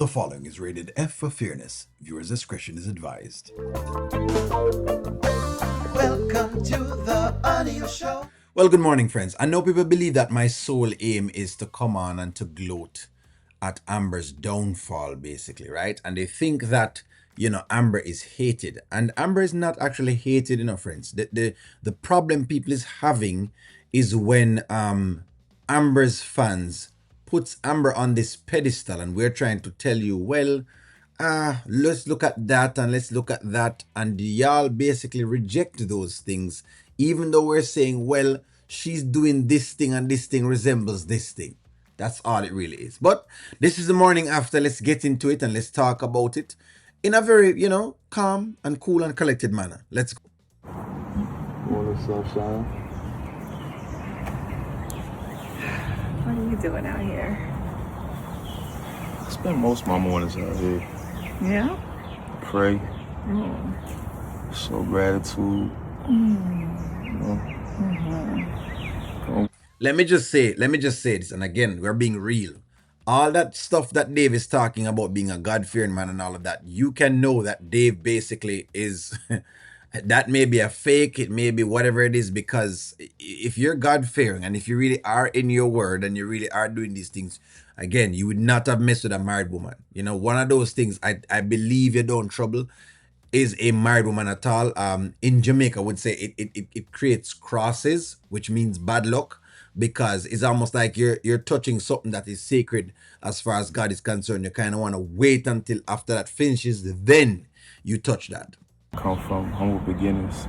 The following is rated F for fairness. Viewers' discretion is advised. Welcome to the audio show. Well, good morning, friends. I know people believe that my sole aim is to come on and to gloat at Amber's downfall, basically, right? And they think that, Amber is hated. And Amber is not actually hated, friends. The problem people is having is when Amber's fans puts Amber on this pedestal, and we're trying to tell you, well, let's look at that and let's look at that, and y'all basically reject those things, even though we're saying, well, she's doing this thing and this thing resembles this thing. That's all it really is. But this is the morning after. Let's get into it and let's talk about it in a very, calm and cool and collected manner. Let's go. Morning sunshine. What are you doing out here? I spend most of my mornings out here. Yeah? Pray, Mm. show gratitude. Let me just say this, and again, we're being real. All that stuff that Dave is talking about, being a God-fearing man and all of that, you can know that Dave basically is, that may be a fake, it may be whatever it is, because if you're God-fearing and if you really are in your word and you really are doing these things, again, you would not have messed with a married woman. One of those things I believe you don't trouble is a married woman at all. In Jamaica, I would say it creates crosses, which means bad luck, because it's almost like you're touching something that is sacred as far as God is concerned. You kind of want to wait until after that finishes, then you touch that. Come from humble beginnings.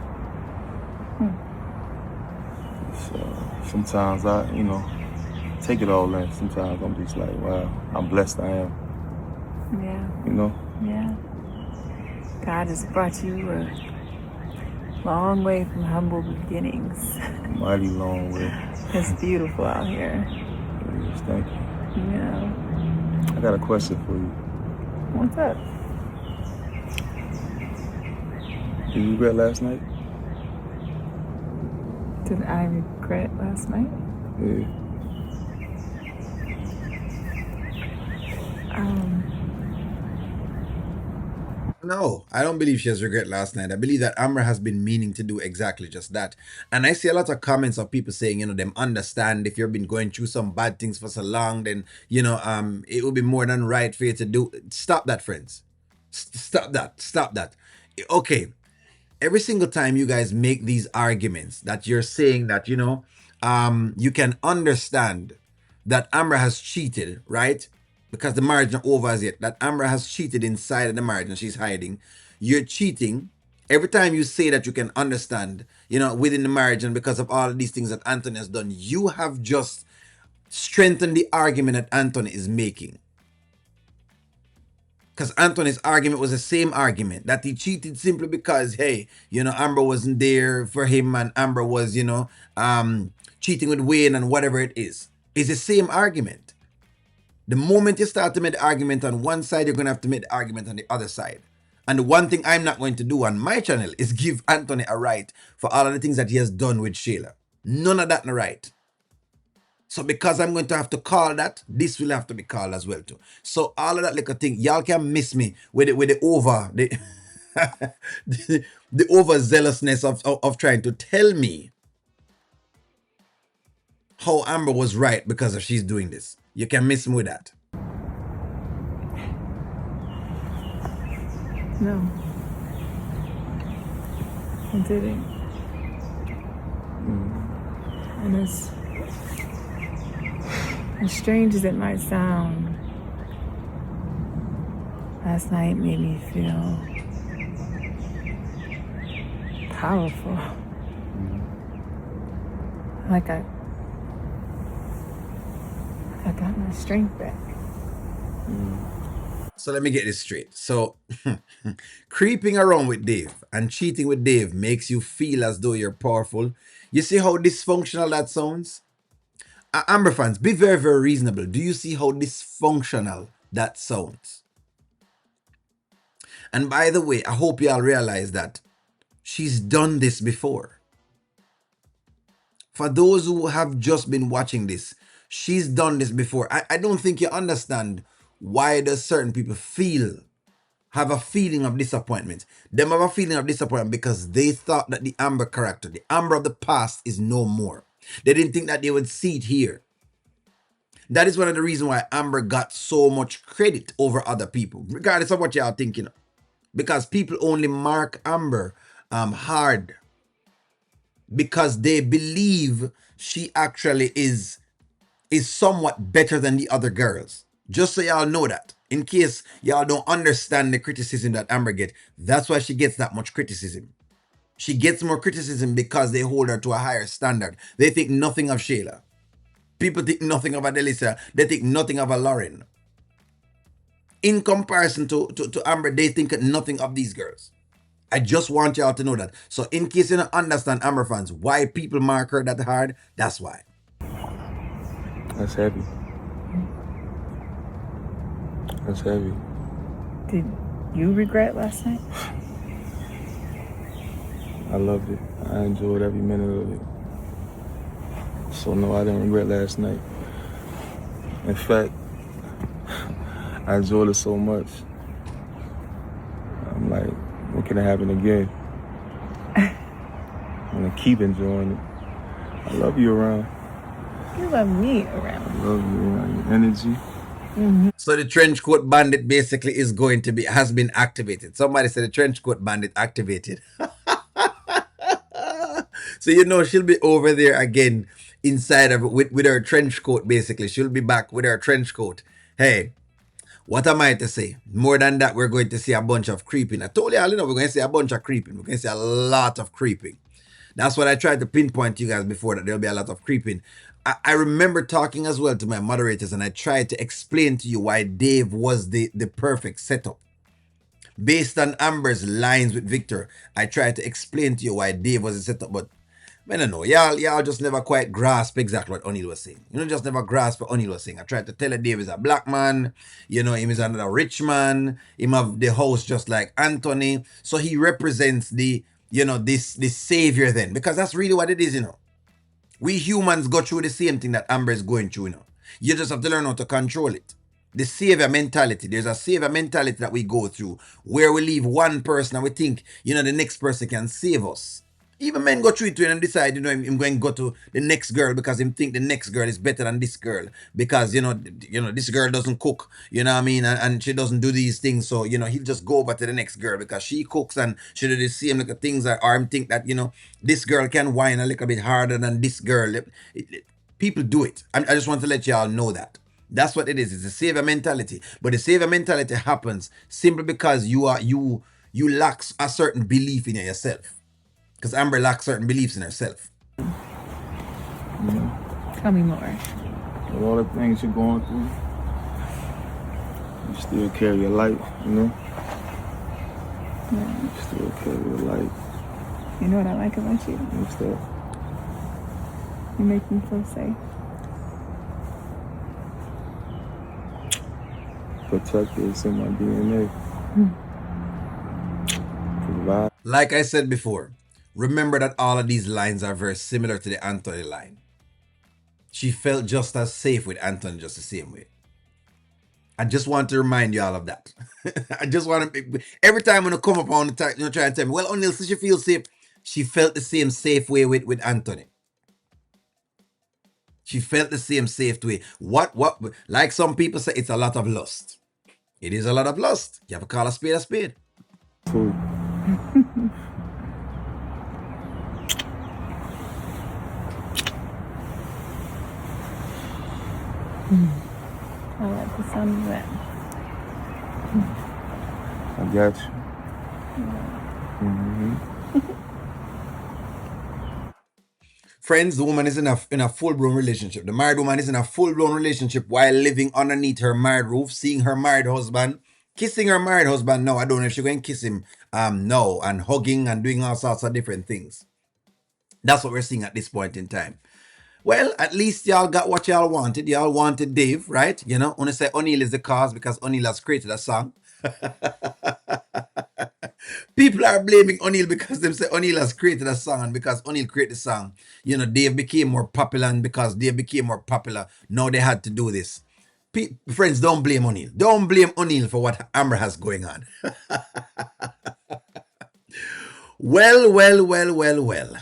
So sometimes I, take it all in. Sometimes I'm just like, wow, I'm blessed I am. Yeah. Yeah. God has brought you a long way from humble beginnings. Mighty long way. It's beautiful out here. Yes, thank you. Yeah. I got a question for you. What's up? Did you regret last night? Did I regret last night? Yeah. No, I don't believe she has regret last night. I believe that Amber has been meaning to do exactly just that. And I see a lot of comments of people saying, them understand if you've been going through some bad things for so long, then, it would be more than right for you to do. Stop that, friends. Stop that. Okay. Every single time you guys make these arguments that you're saying that, you can understand that Amber has cheated, right? Because the marriage not over as yet, that Amber has cheated inside of the marriage and she's hiding. You're cheating. Every time you say that you can understand, within the marriage, and because of all of these things that Anthony has done, you have just strengthened the argument that Anthony is making. Because Anthony's argument was the same argument, that he cheated simply because, hey, Amber wasn't there for him and Amber was, cheating with Wayne and whatever it is. It's the same argument. The moment you start to make the argument on one side, you're going to have to make the argument on the other side. And the one thing I'm not going to do on my channel is give Anthony a right for all of the things that he has done with Shayla. None of that no right. So because I'm going to have to call that, this will have to be called as well too. So all of that little thing, y'all can miss me with the over the the overzealousness of trying to tell me how Amber was right because of she's doing this. You can miss me with that. No. I didn't. And as strange as it might sound, last night made me feel powerful. Like I got my strength back. So let me get this straight. So creeping around with Dave and cheating with Dave makes you feel as though you're powerful. You see how dysfunctional that sounds? Amber fans, be very, very reasonable. Do you see how dysfunctional that sounds? And by the way, I hope y'all realize that she's done this before. For those who have just been watching this, she's done this before. I don't think you understand why does certain people have a feeling of disappointment? Them have a feeling of disappointment because they thought that the Amber character, the Amber of the past, is no more. They didn't think that they would see it here. That is one of the reasons why Amber got so much credit over other people, regardless of what y'all thinking. Because people only mark Amber hard because they believe she actually is somewhat better than the other girls. Just so y'all know that. In case y'all don't understand the criticism that Amber get, that's why she gets that much criticism. She gets more criticism because they hold her to a higher standard. They think nothing of Shayla. People think nothing of Adelisa. They think nothing of a Lauren. In comparison to Amber, they think nothing of these girls. I just want y'all to know that. So in case you don't understand, Amber fans, why people mark her that hard, that's why. That's heavy. That's heavy. Did you regret last night? I loved it. I enjoyed every minute of it. So no, I didn't regret last night. In fact, I enjoyed it so much. I'm like, what can happen again? I'm gonna keep enjoying it. I love you around. You love me around. I love you around. Your energy. So the trench coat bandit basically has been activated. Somebody said the trench coat bandit activated. So she'll be over there again inside of with her trench coat. Basically, she'll be back with her trench coat. Hey, what am I to say? More than that, we're going to see a bunch of creeping. I told you all, we're going to see a bunch of creeping. We're going to see a lot of creeping. That's what I tried to pinpoint to you guys before, that there'll be a lot of creeping. I remember talking as well to my moderators, and I tried to explain to you why Dave was the perfect setup. Based on Amber's lines with Victor, I tried to explain to you why Dave was the setup, but I don't know. Y'all just never quite grasp exactly what O'Neal was saying. Just never grasp what O'Neal was saying. I tried to tell you Dave is a black man. Him is another rich man. Him have the house just like Anthony. So he represents this savior then. Because that's really what it is. We humans go through the same thing that Amber is going through. You just have to learn how to control it. The savior mentality. There's a savior mentality that we go through where we leave one person and we think, the next person can save us. Even men go through it and decide, I'm going to go to the next girl because him think the next girl is better than this girl because, this girl doesn't cook, you know what I mean? And she doesn't do these things. So, he'll just go over to the next girl because she cooks and she do the same little things. Or him think that, this girl can whine a little bit harder than this girl. People do it. I just want to let y'all know that. That's what it is. It's a savior mentality. But the savior mentality happens simply because you lack a certain belief in yourself. Because Amber lacks certain beliefs in herself. Tell me more. With all the things you're going through, you still carry your light, You still carry your light. You know what I like about you? What's that? You make me feel safe. Protected, it's in my DNA. Provide. Like I said before, remember that all of these lines are very similar to the Anthony line. She felt just as safe with Anthony just the same way. I just want to remind you all of that. I just want to, every time when I come up on the time, try and tell me, well, O'Neal, so she feels safe. She felt the same safe way with Anthony. She felt the same safe way. What, like some people say, it's a lot of lust. It is a lot of lust. You have to call a spade a spade. Cool. I like the sound of that. I got you. Friends, the woman is in a full-blown relationship. The married woman is in a full-blown relationship while living underneath her married roof, seeing her married husband, kissing her married husband. No, I don't know if she's going to kiss him. No, and hugging and doing all sorts of different things. That's what we're seeing at this point in time. Well, at least y'all got what y'all wanted. Y'all wanted Dave, right? Only say O'Neal is the cause because O'Neal has created a song. People are blaming O'Neal because they say O'Neal has created a song, and because O'Neal created the song, Dave became more popular, and because Dave became more popular, now they had to do this. Friends, don't blame O'Neal. Don't blame O'Neal for what Amber has going on. Well, well, well, well, well.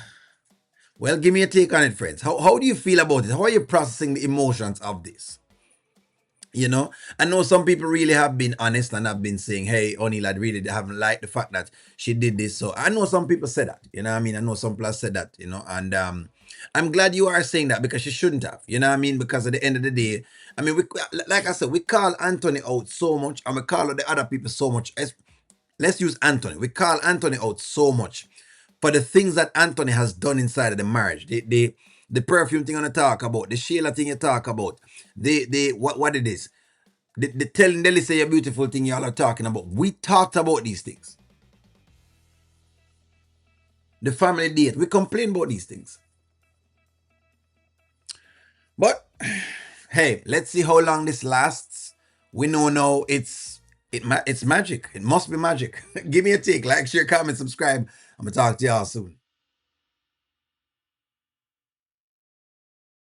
Well, give me a take on it, friends. How do you feel about it? How are you processing the emotions of this? You know, I know some people really have been honest and have been saying, hey, O'Neal, I really haven't liked the fact that she did this. So I know some people said that, you know what I mean? I know some people said that, you know, and I'm glad you are saying that because she shouldn't have, you know what I mean? Because at the end of the day, I mean, like I said, we call Anthony out so much and we call out the other people so much. Let's use Anthony. We call Anthony out so much for the things that Anthony has done inside of the marriage. The perfume thing I'm gonna talk about, the Sheila thing you talk about, what it is, the telling Nelly say a beautiful thing y'all are talking about. We talked about these things. The family date, we complain about these things. But hey, let's see how long this lasts. We know now it's magic. It must be magic. Give me a take, like, share, comment, subscribe. I'm gonna talk to y'all soon.